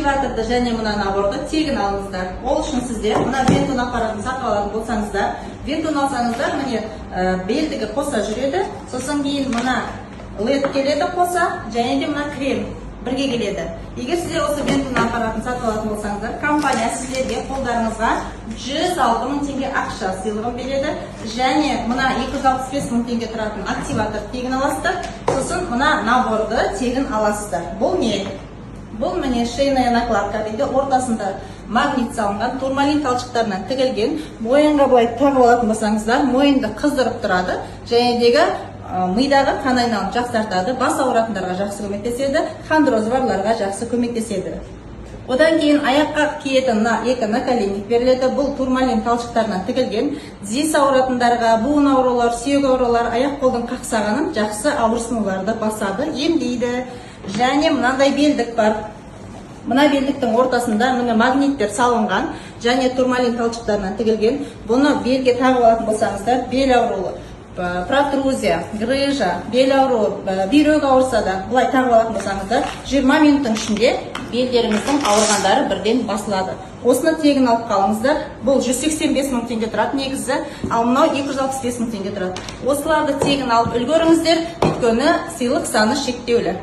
Активаторды және мына наборды тегін алыңыздар. Ол үшін сіздер мына вентун аппаратын сатып алатын болсаңыздар, вентун алсаңыздар, міне белдігі қоса жүреді, сосын кейін мына LED келеді қоса, және де мына крем бірге келеді. Егер сіздер осы вентун аппаратын сатып алатын болсаңыздар, компания сіздерге қолдарыңызға 106 мың теңге ақша сыйлығын береді, және мына 265 мың теңге тұратын активатор тегін аласыздар, сосын мына наборды тегін аласыздар. Бұл не? Бұл міне шейная накладка дейді, ортасында магнит салынған, турмалин талшықтарынан тігілген. Мойынға былай тағып алатын болсаңыздар, мойынды қыздырып тұрады, және дегі мидағы қан айналымын жақсартады, бас ауыратындарға жақсы көмектеседі, хондрозы барларға жақсы көмектеседі. Одан кейін аяққа киетін екі наколенник беріледі. Бұл турмалин талшықтарынан тігілген. Тізесі ауыратындарға, буын аурулар, сүйек аурулар, аяқ қолдың қақсағанын жақсы ауырсынуларды басады, емдейді. Және мынандай белдік бар. Мына белдіктің ортасында міне магниттер салынған, және турмалин талшықтарынан тігілген. Бұны белге тағып алатын болсаңыздар, бел ауруы, протрузия, грыжа, бел ауруы, бүйрек ауырса да бұлай тағып алатын болсаңыздар, 20 минуттың ішінде белдеріңіздің ауырғандары бірден басылады. Осыны тегін алып қалыңыздар. Бұл 185 мың теңге тұрады негізі, ал мынау 265 мың теңге тұрады. Осыларды тегін алып үлгеріңіздер, өйткені сыйлық саны шектеулі.